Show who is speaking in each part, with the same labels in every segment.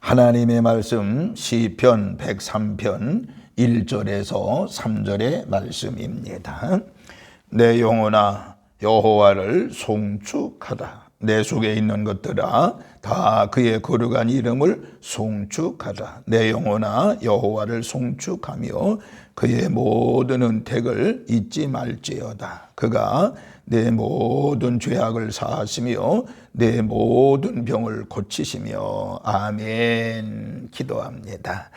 Speaker 1: 하나님의 말씀 시편 103편 1절에서 3절의 말씀입니다. 내 영혼아 여호와를 송축하라. 내 속에 있는 것들아 다 그의 거룩한 이름을 송축하라. 내 영혼아 여호와를 송축하며 그의 모든 은택을 잊지 말지어다. 그가 내 모든 죄악을 사하시며 내 모든 병을 고치시며. 아멘. 기도합니다.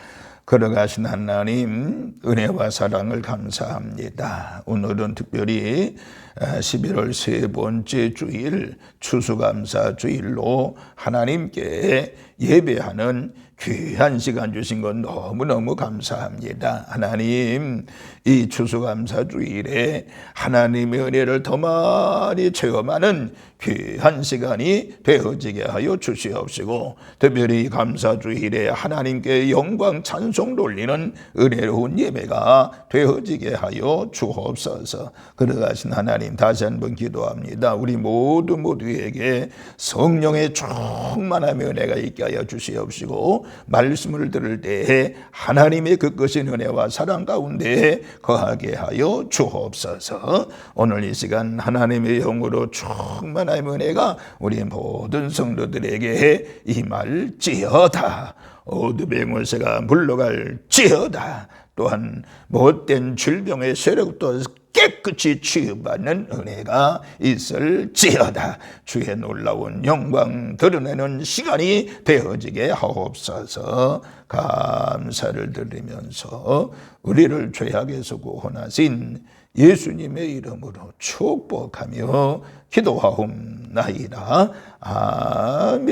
Speaker 1: 걸어가신 하나님 은혜와 사랑을 감사합니다. 오늘은 특별히 11월 세 번째 주일 추수감사 주일로 하나님께 예배하는 귀한 시간 주신 건 너무너무 감사합니다. 하나님, 이 추수감사 주일에 하나님의 은혜를 더 많이 체험하는 귀한 시간이 되어지게 하여 주시옵시고, 특별히 감사 주일에 하나님께 영광 찬송 돌리는 은혜로운 예배가 되어지게 하여 주옵소서. 걸어가신 하나님 다시 한번 기도합니다. 우리 모두에게 성령의 충만한 은혜가 있게 하여 주시옵시고, 말씀을 들을 때에 하나님의 그 크신 은혜와 사랑 가운데 거하게 하여 주옵소서. 오늘 이 시간 하나님의 영으로 충만한 은혜가 우리 모든 성도들에게 임할지어다. 어둠의 권세가 물러갈지어다. 또한 못된 질병의 세력도 깨끗이 치유받는 은혜가 있을지어다. 주의 놀라운 영광 드러내는 시간이 되어지게 하옵소서. 감사를 드리면서 우리를 죄악에서 구원하신 예수님의 이름으로 축복하며 기도하옵나이다. 아멘.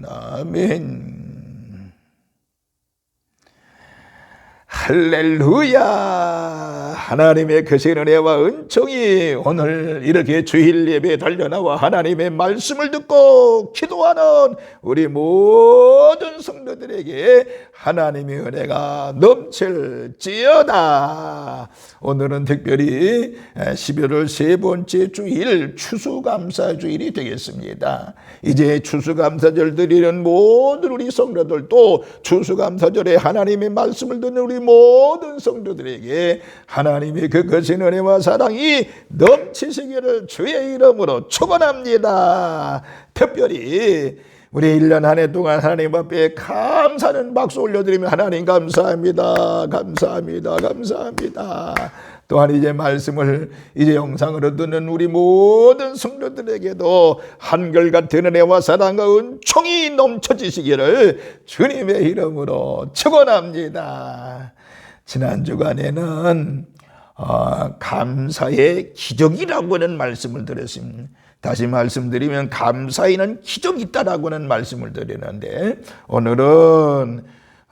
Speaker 1: 아멘. 할렐루야. 하나님의 크신 은혜와 은총이 오늘 이렇게 주일 예배에 달려나와 하나님의 말씀을 듣고 기도하는 우리 모든 성도들에게 하나님의 은혜가 넘칠지어다. 오늘은 특별히 11월 세 번째 주일 추수감사 주일이 되겠습니다. 이제 추수감사절 드리는 모든 우리 성도들도 추수감사절에 하나님의 말씀을 듣는 우리 모든 성도들에게 하나님의 그 거신 은혜와 사랑이 넘치시기를 주의 이름으로 축원합니다. 특별히 우리 1년 한 해 동안 하나님 앞에 감사하는 박수 올려드리며 하나님 감사합니다. 감사합니다. 감사합니다. 또한 이제 말씀을 이제 영상으로 듣는 우리 모든 성도들에게도 한결같은 은혜와 사랑과 은총이 넘쳐지시기를 주님의 이름으로 축원합니다. 지난 주간에는 감사의 기적이라고 하는 말씀을 드렸습니다. 다시 말씀드리면 감사에는 기적이 있다라고 하는 말씀을 드리는데, 오늘은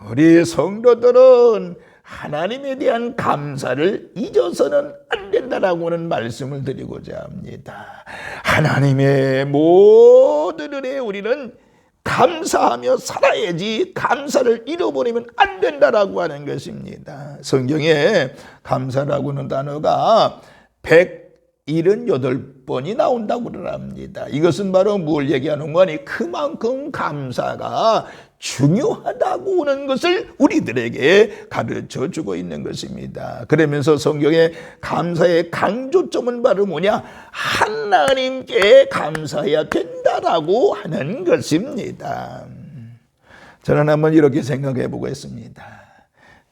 Speaker 1: 우리 성도들은 하나님에 대한 감사를 잊어서는 안 된다라고 하는 말씀을 드리고자 합니다. 하나님의 모든 은혜에 우리는 감사하며 살아야지 감사를 잃어버리면 안 된다라고 하는 것입니다. 성경에 감사라고 하는 단어가 178번이 나온다고 합니다. 이것은 바로 뭘 얘기하는 거니? 그만큼 감사가 중요하다고 하는 것을 우리들에게 가르쳐 주고 있는 것입니다. 그러면서 성경의 감사의 강조점은 바로 뭐냐? 하나님께 감사해야 된다라고 하는 것입니다. 저는 한번 이렇게 생각해 보겠습니다.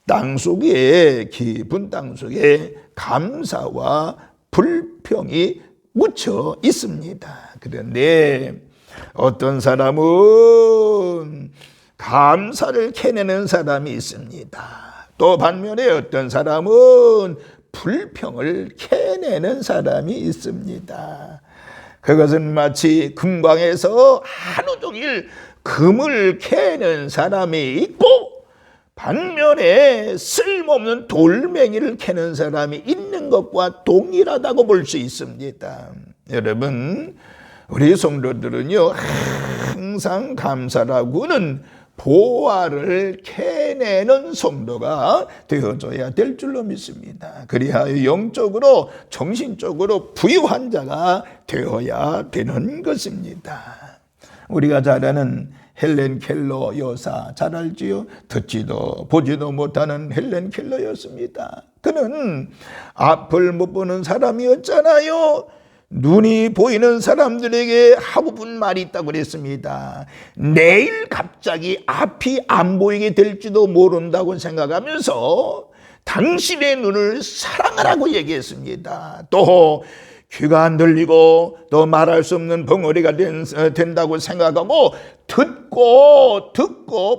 Speaker 1: 땅속에, 깊은 땅속에 감사와 불평이 묻혀 있습니다. 그런데 어떤 사람은 감사를 캐내는 사람이 있습니다. 또 반면에 어떤 사람은 불평을 캐내는 사람이 있습니다. 그것은 마치 금광에서 하루 종일 금을 캐는 사람이 있고, 반면에 쓸모없는 돌멩이를 캐는 사람이 있는 것과 동일하다고 볼 수 있습니다. 여러분, 우리 성도들은요, 항상 감사라고는 보화를 캐내는 성도가 되어줘야 될 줄로 믿습니다. 그리하여 영적으로 정신적으로 부유한 자가 되어야 되는 것입니다. 우리가 잘 아는 헬렌 켈러 여사 잘 알지요? 듣지도 보지도 못하는 헬렌 켈러였습니다. 그는 앞을 못 보는 사람이었잖아요. 눈이 보이는 사람들에게 하고픈 말이 있다고 그랬습니다. 내일 갑자기 앞이 안 보이게 될지도 모른다고 생각하면서 당신의 눈을 사랑하라고 얘기했습니다. 또 귀가 안 들리고 또 말할 수 없는 벙어리가 된다고 생각하고 듣고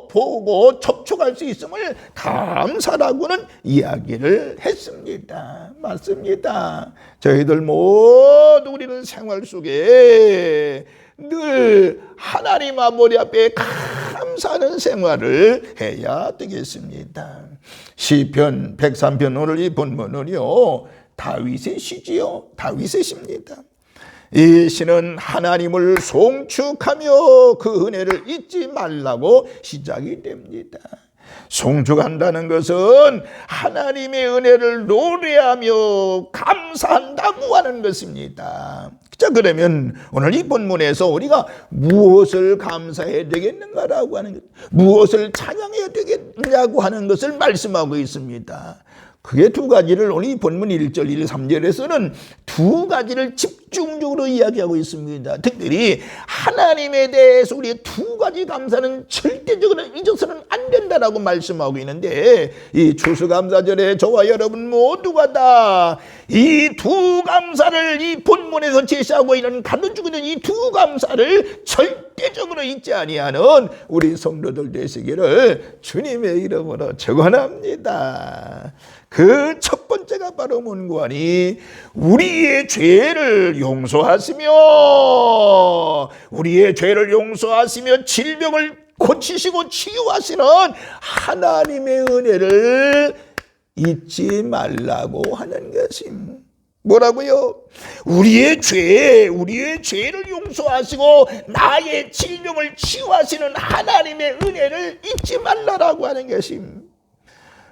Speaker 1: 보고 접촉할 수 있음을 감사라고는 이야기를 했습니다. 맞습니다. 저희들 모두 우리는 생활 속에 늘 하나님 아버지 앞에 감사하는 생활을 해야 되겠습니다. 시편 103편 오늘 이 본문은요 다윗의 시지요. 다윗의 시입니다. 이 시는 하나님을 송축하며 그 은혜를 잊지 말라고 시작이 됩니다. 송축한다는 것은 하나님의 은혜를 노래하며 감사한다고 하는 것입니다. 자, 그러면 오늘 이 본문에서 우리가 무엇을 감사해야 되겠는가라고 하는 것, 무엇을 찬양해야 되겠냐고 하는 것을 말씀하고 있습니다. 그게 두 가지를 오늘 이 본문 1절, 1, 3절에서는 두 가지를 집중적으로 이야기하고 있습니다. 특별히 하나님에 대해서 우리의 두 가지 감사는 절대적으로 잊어서는 안 된다라고 말씀하고 있는데 이 추수감사절에 저와 여러분 모두가 다 이 두 감사를 이 본문에서 제시하고 있는 가르치고 있는 이 두 감사를 절대적으로 잊지 아니하는 우리 성도들 되시기를 주님의 이름으로 축원합니다. 그 첫 번째가 바로 문구하니 우리의 죄를 용서하시며 질병을 고치시고 치유하시는 하나님의 은혜를 잊지 말라고 하는 것입니다. 뭐라고요? 우리의 죄를 용서하시고 나의 질병을 치유하시는 하나님의 은혜를 잊지 말라라고 하는 것입니다.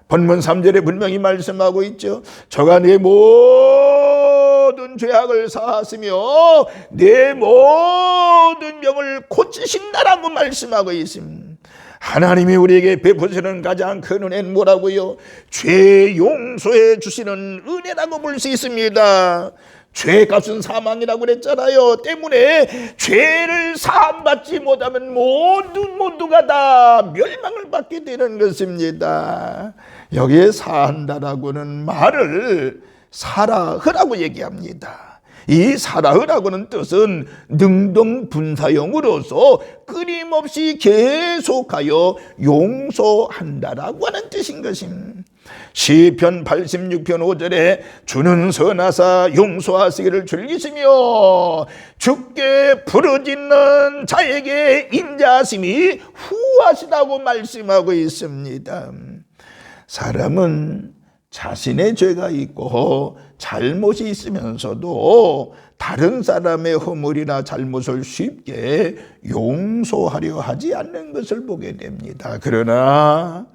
Speaker 1: 본문 3절에 분명히 말씀하고 있죠. 저가 내 모든 죄악을 사하시며 내 모든 병을 고치신다라고 말씀하고 있습니다. 하나님이 우리에게 베푸시는 가장 큰 은혜는 뭐라고요? 죄 용서해 주시는 은혜라고 볼 수 있습니다. 죄의 값은 사망이라고 그랬잖아요. 때문에 죄를 사함받지 못하면 모두가 다 멸망을 받게 되는 것입니다. 여기에 사한다라고는 말을 사라흐라고 얘기합니다. 이 사라흐라고는 뜻은 능동분사형으로서 끊임없이 계속하여 용서한다라고 하는 뜻인 것입니다. 시편 86편 5절에 주는 선하사 용서하시기를 즐기시며 주께 부르짖는 자에게 인자하심이 후하시다고 말씀하고 있습니다. 사람은 자신의 죄가 있고 잘못이 있으면서도 다른 사람의 허물이나 잘못을 쉽게 용서하려 하지 않는 것을 보게 됩니다. 그러나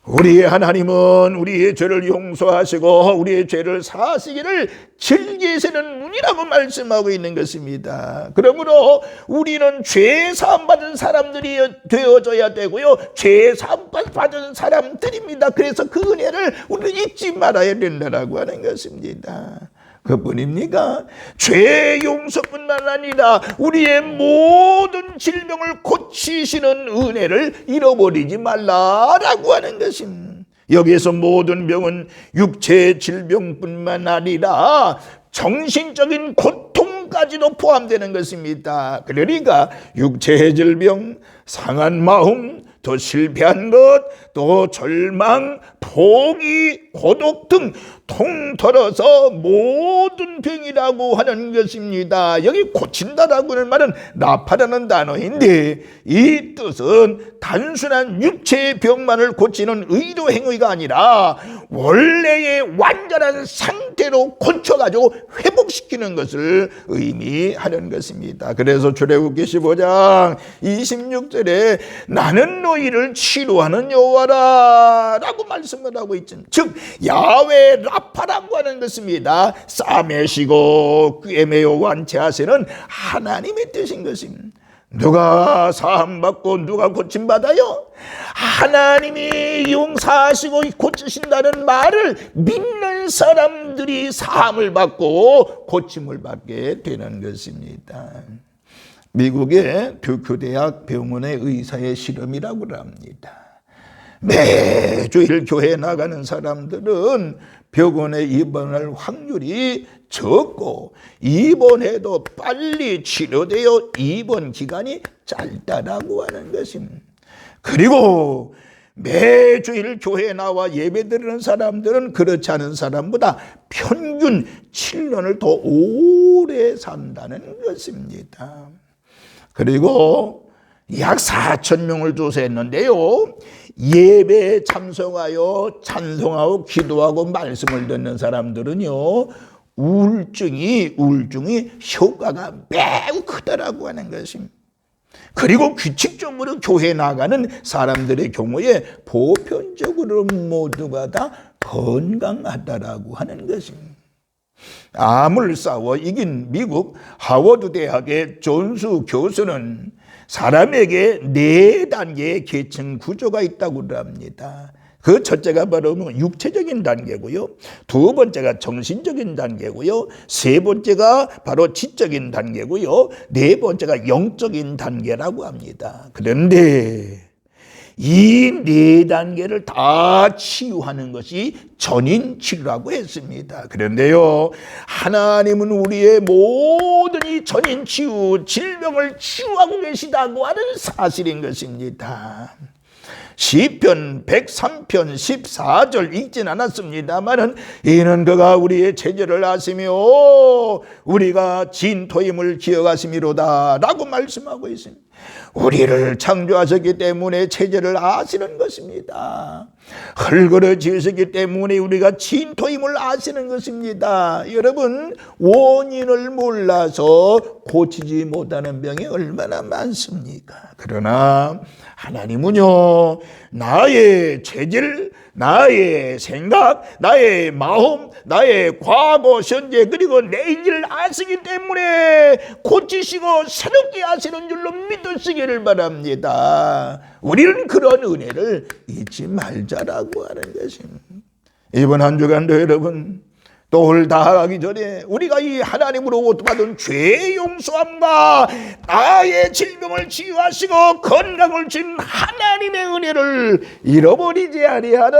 Speaker 1: 우리의 하나님은 우리의 죄를 용서하시고 우리의 죄를 사하시기를 즐기시는 분이라고 말씀하고 있는 것입니다. 그러므로 우리는 죄 사함 받은 사람들이 되어져야 되고요. 죄 사함 받은 사람들입니다. 그래서 그 은혜를 우리는 잊지 말아야 된다라고 하는 것입니다. 그뿐입니까? 죄 용서뿐만 아니라 우리의 모든 질병을 고치시는 은혜를 잃어버리지 말라라고 하는 것입니다. 여기에서 모든 병은 육체의 질병뿐만 아니라 정신적인 고통까지도 포함되는 것입니다. 그러니까 육체의 질병, 상한 마음, 또 실패한 것, 또 절망, 포기, 고독 등 통틀어서 모든 병이라고 하는 것입니다. 여기 고친다라고 하는 말은 나파라는 단어인데 이 뜻은 단순한 육체의 병만을 고치는 의도 행위가 아니라 원래의 완전한 상태로 고쳐가지고 회복시키는 것을 의미하는 것입니다. 그래서 출애굽기 15장 26절에 나는 너희를 치료하는 여호와라 라고 말씀을 하고 있죠. 즉 야훼 라파라고 하는 것입니다. 싸매시고 꿰매어 완치하시는 하나님의 뜻인 것입니다. 누가 사함받고 누가 고침받아요? 하나님이 용서하시고 고치신다는 말을 믿는 사람들이 사함을 받고 고침을 받게 되는 것입니다. 미국의 듀크 병원의 의사의 실험이라고 합니다. 매주일 교회에 나가는 사람들은 병원에 입원할 확률이 적고 입원해도 빨리 치료되어 입원 기간이 짧다라고 하는 것입니다. 그리고 매주일 교회에 나와 예배드리는 사람들은 그렇지 않은 사람보다 평균 7년을 더 오래 산다는 것입니다. 그리고 약 4,000명을 조사했는데요, 예배에 참석하여 찬송하고 기도하고 말씀을 듣는 사람들은요, 우울증이 효과가 매우 크다라고 하는 것입니다. 그리고 규칙적으로 교회 나가는 사람들의 경우에 보편적으로 모두가 다 건강하다라고 하는 것입니다. 암을 싸워 이긴 미국 하워드 대학의 존스 교수는 사람에게 4단계의 계층 구조가 있다고 합니다. 그 첫째가 바로 육체적인 단계고요, 두 번째가 정신적인 단계고요, 세 번째가 바로 지적인 단계고요, 네 번째가 영적인 단계라고 합니다. 그런데 이 4단계를 다 치유하는 것이 전인치료라고 했습니다. 그런데요, 하나님은 우리의 모든 이 전인치유, 질병을 치유하고 계시다고 하는 사실인 것입니다. 시편 103편 14절 읽진 않았습니다마는 이는 그가 우리의 체질을 아시며 우리가 진토임을 기억하심이로다 라고 말씀하고 있습니다. 우리를 창조하셨기 때문에 체질을 아시는 것입니다. 흙으로 지으셨기 때문에 우리가 진토임을 아시는 것입니다. 여러분, 원인을 몰라서 고치지 못하는 병이 얼마나 많습니까? 그러나 하나님은요, 나의 체질, 나의 생각, 나의 마음, 나의 과거, 현재, 그리고 내일을 아시기 때문에 고치시고 새롭게 하시는 줄로 믿으시기를 바랍니다. 우리는 그런 은혜를 잊지 말자라고 하는 것입니다. 이번 한 주간도 여러분, 또 올 다가가기 전에 우리가 이 하나님으로부터 받은 죄 용서함과 나의 질병을 치유하시고 건강을 준 하나님의 은혜를 잃어버리지 아니하는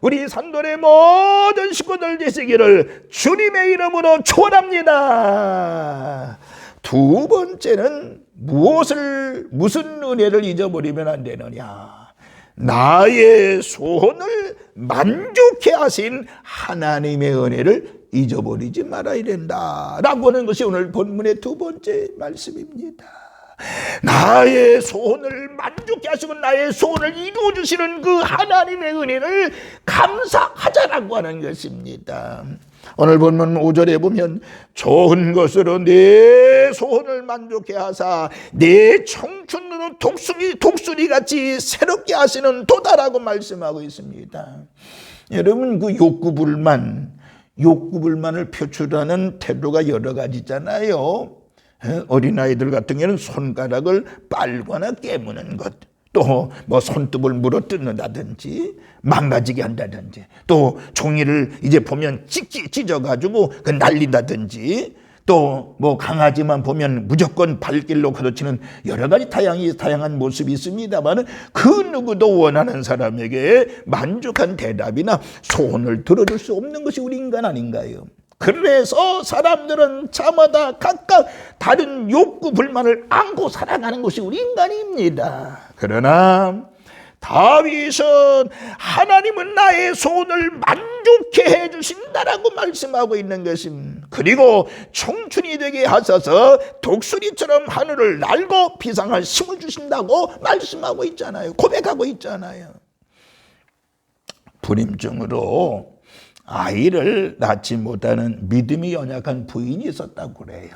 Speaker 1: 우리 산돌의 모든 식구들 되시기를 주님의 이름으로 축원합니다. 두 번째는 무슨 은혜를 잊어버리면 안 되느냐? 나의 소원을 만족해 하신 하나님의 은혜를 잊어버리지 말아야 된다라고 하는 것이 오늘 본문의 두 번째 말씀입니다. 나의 소원을 만족해 하시고 나의 소원을 이루어주시는 그 하나님의 은혜를 감사하자라고 하는 것입니다. 오늘 본문 5절에 보면 좋은 것으로 내 소원을 만족해 하사 내 청춘으로 독수리같이 새롭게 하시는 도다라고 말씀하고 있습니다. 여러분, 그 욕구불만을 표출하는 태도가 여러 가지잖아요. 어린아이들 같은 경우는 손가락을 빨거나 깨무는 것, 또 뭐 손톱을 물어 뜯는다든지 망가지게 한다든지, 또 종이를 이제 보면 찢어가지고 그 날린다든지, 또 뭐 강아지만 보면 무조건 발길로 가로치는 여러 가지 다양한 모습이 있습니다만 그 누구도 원하는 사람에게 만족한 대답이나 소원을 들어줄 수 없는 것이 우리 인간 아닌가요? 그래서 사람들은 자마다 각각 다른 욕구 불만을 안고 살아가는 것이 우리 인간입니다. 그러나 다윗은 하나님은 나의 소원을 만족해 해주신다라고 말씀하고 있는 것입니다. 그리고 청춘이 되게 하셔서 독수리처럼 하늘을 날고 비상할 힘을 주신다고 말씀하고 있잖아요. 고백하고 있잖아요. 불임증으로 아이를 낳지 못하는 믿음이 연약한 부인이 있었다고 그래요.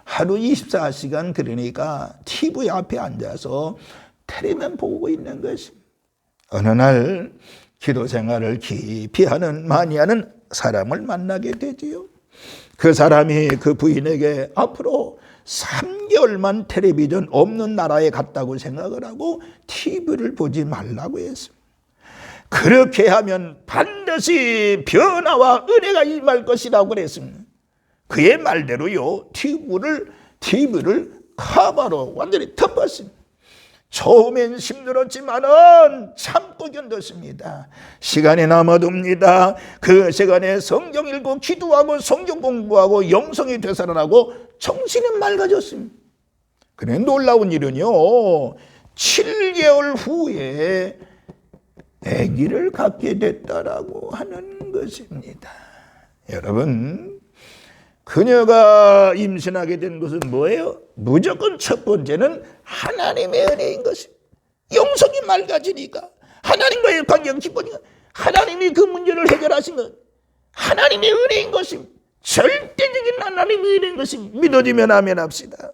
Speaker 1: 하루 24시간 그러니까 TV 앞에 앉아서 텔레비만 보고 있는 것입니다. 어느 날 기도 생활을 깊이 많이 하는 사람을 만나게 되지요. 그 사람이 그 부인에게 앞으로 3년 3개월만 텔레비전 없는 나라에 갔다고 생각을 하고 TV를 보지 말라고 했습니다. 그렇게 하면 반드시 변화와 은혜가 임할 것이라고 그랬습니다. 그의 말대로요, TV를 카바로 완전히 덮었습니다. 처음엔 힘들었지만은 참고 견뎠습니다. 시간이 남아둡니다. 그 시간에 성경 읽고 기도하고 성경 공부하고 영성이 되살아나고 정신이 맑아졌습니다. 그래 놀라운 일은요, 7개월 후에 아기를 갖게 됐다라고 하는 것입니다. 여러분, 그녀가 임신하게 된 것은 뭐예요? 무조건 첫 번째는 하나님의 은혜인 것입니다. 영성이 맑아지니까, 하나님과의 관계가 깊어지니까, 하나님이 그 문제를 해결하신 것, 하나님의 은혜인 것입니다. 절대적인 하나님의 은혜인 것입니다. 믿어지면 아멘 합시다.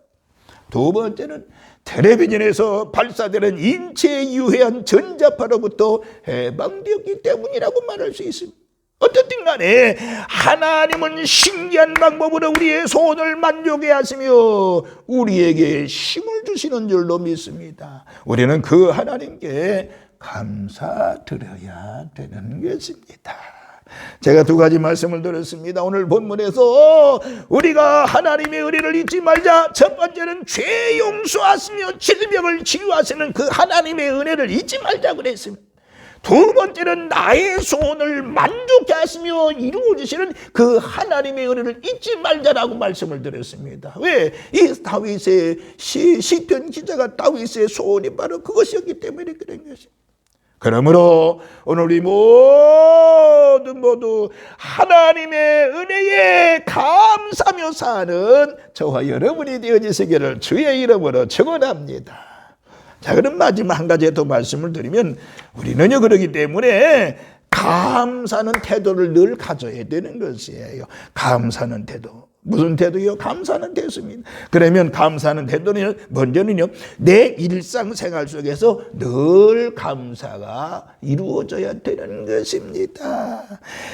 Speaker 1: 두 번째는 텔레비전에서 발사되는 인체에 유해한 전자파로부터 해방되었기 때문이라고 말할 수 있습니다. 어떻든 간에 하나님은 신기한 방법으로 우리의 소원을 만족해 하시며 우리에게 힘을 주시는 줄로 믿습니다. 우리는 그 하나님께 감사드려야 되는 것입니다. 제가 두 가지 말씀을 드렸습니다. 오늘 본문에서 우리가 하나님의 은혜를 잊지 말자. 첫 번째는 죄 용서하시며 질병을 치유하시는 그 하나님의 은혜를 잊지 말자 그랬습니다. 두 번째는 나의 소원을 만족해 하시며 이루어 주시는 그 하나님의 은혜를 잊지 말자라고 말씀을 드렸습니다. 왜? 이 다윗의 시편 기자가 다윗의 소원이 바로 그것이었기 때문에 그런 것입니다. 그러므로 오늘 우리 모두 하나님의 은혜에 감사하며 사는 저와 여러분이 되어지시기를 주의 이름으로 축원합니다. 자, 그럼 마지막 한 가지 더 말씀을 드리면 우리는요 그러기 때문에 감사하는 태도를 늘 가져야 되는 것이에요. 감사하는 태도. 무슨 태도요? 감사하는 태도입니다. 그러면 감사하는 태도는 먼저는요, 내 일상생활 속에서 늘 감사가 이루어져야 되는 것입니다.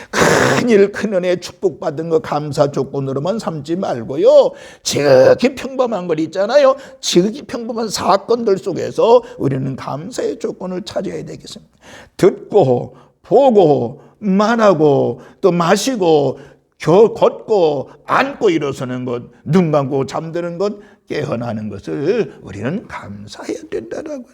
Speaker 1: 큰일 큰 은혜 축복받은 거 감사 조건으로만 삼지 말고요, 지극히 평범한 것 있잖아요. 지극히 평범한 사건들 속에서 우리는 감사의 조건을 찾아야 되겠습니다. 듣고 보고 말하고 또 마시고 걷고 앉고 일어서는 것, 눈 감고 잠드는 것, 깨어나는 것을 우리는 감사해야 된다라고.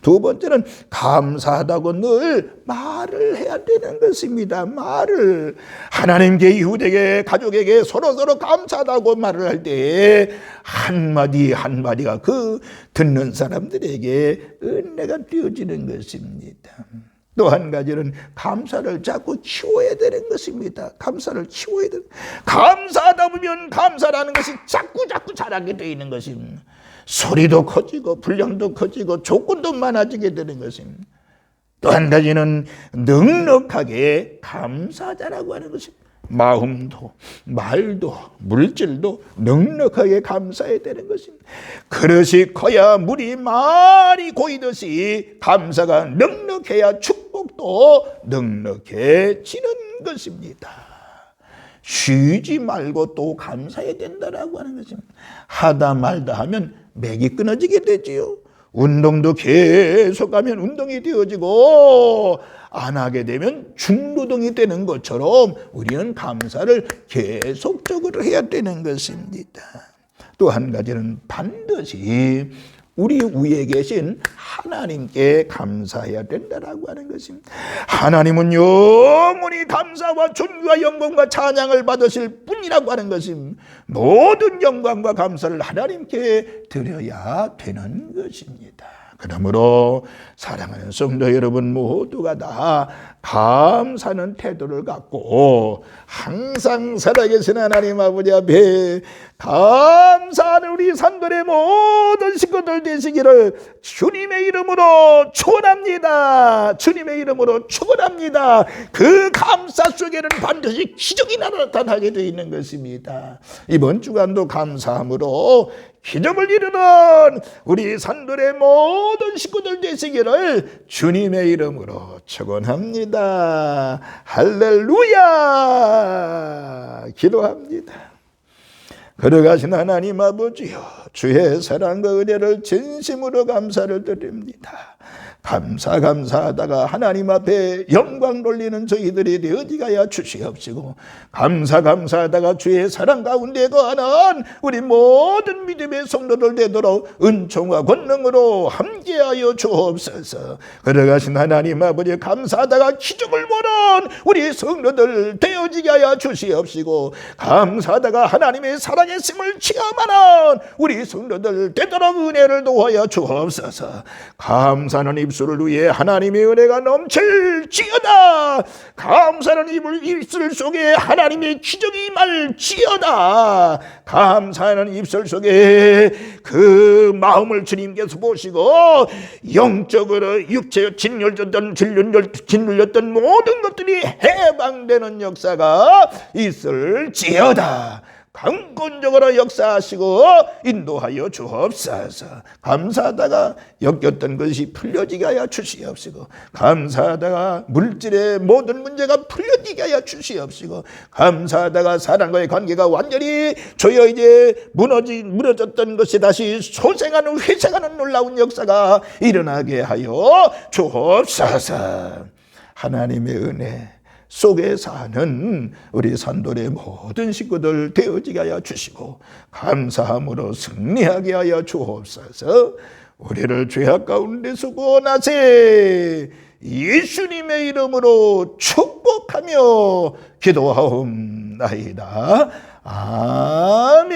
Speaker 1: 두 번째는 감사하다고 늘 말을 해야 되는 것입니다. 말을 하나님께, 이웃에게, 가족에게 서로 감사하다고 말을 할 때 한마디 한마디가 그 듣는 사람들에게 은혜가 되어지는 것입니다. 또 한 가지는 감사를 자꾸 키워야 되는 것입니다. 감사를 키워야 되는. 감사하다 보면 감사라는 것이 자꾸 자라게 되어 있는 것입니다. 소리도 커지고 분량도 커지고 조건도 많아지게 되는 것입니다. 또 한 가지는 넉넉하게 감사하자라고 하는 것입니다. 마음도 말도 물질도 넉넉하게 감사해야 되는 것입니다. 그릇이 커야 물이 많이 고이듯이 감사가 넉넉해야 축복도 넉넉해지는 것입니다. 쉬지 말고 또 감사해야 된다라고 하는 것입니다. 하다 말다 하면 맥이 끊어지게 되지요. 운동도 계속 하면 운동이 되어지고 안 하게 되면 중노동이 되는 것처럼 우리는 감사를 계속적으로 해야 되는 것입니다. 또 한 가지는 반드시 우리 위에 계신 하나님께 감사해야 된다라고 하는 것입니다. 하나님은 영원히 감사와 존귀와 영광과 찬양을 받으실 분이라고 하는 것입니다. 모든 영광과 감사를 하나님께 드려야 되는 것입니다. 그러므로 사랑하는 성도 여러분 모두가 다 감사하는 태도를 갖고 항상 살아계신 하나님 아버지 앞에 감사하는 우리 산돌의 모든 식구들 되시기를 주님의 이름으로 축원합니다. 주님의 이름으로 축원합니다. 그 감사 속에는 반드시 기적이 나타나게 되어 있는 것입니다. 이번 주간도 감사함으로 기적을 이루는 우리 산돌의 모든 식구들 되시기를 주님의 이름으로 축원합니다. 할렐루야! 기도합니다. 걸어가신 하나님 아버지여, 주의 사랑과 은혜를 진심으로 감사를 드립니다. 감사하다가 하나님 앞에 영광 돌리는 저희들이 되어지게 하여 주시옵시고, 감사하다가 주의 사랑 가운데 거하는 우리 모든 믿음의 성도들 되도록 은총과 권능으로 함께하여 주옵소서. 걸어가신 하나님 아버지, 감사하다가 기적을 보는 우리 성도들 되어지게 하여 주시옵시고, 감사하다가 하나님의 살아계심을 체험하는 우리 성도들 되도록 은혜를 도하여 주옵소서. 감사는 입술을 위해 하나님의 은혜가 넘칠지어다. 감사는 입술 속에 하나님의 기적이 임할지어다. 감사하는 입술 속에 그 마음을 주님께서 보시고 영적으로 육체에 짓눌렸던 모든 것들이 해방되는 역사가 있을지어다. 강권적으로 역사하시고 인도하여 주옵소서. 감사하다가 엮였던 것이 풀려지게 하여 주시옵시고, 감사하다가 물질의 모든 문제가 풀려지게 하여 주시옵시고, 감사하다가 사람과의 관계가 완전히 조여 이제 무너졌던 것이 다시 소생하는 회생하는 놀라운 역사가 일어나게 하여 주옵소서. 하나님의 은혜 속에 사는 우리 산돌의 모든 식구들 되어지게 하여 주시고, 감사함으로 승리하게 하여 주옵소서. 우리를 죄악 가운데서 구원하세 예수님의 이름으로 축복하며 기도하옵나이다. 아멘.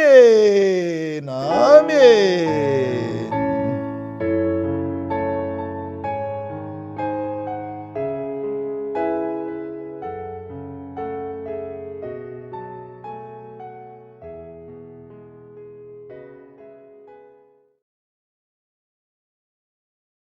Speaker 1: 아멘.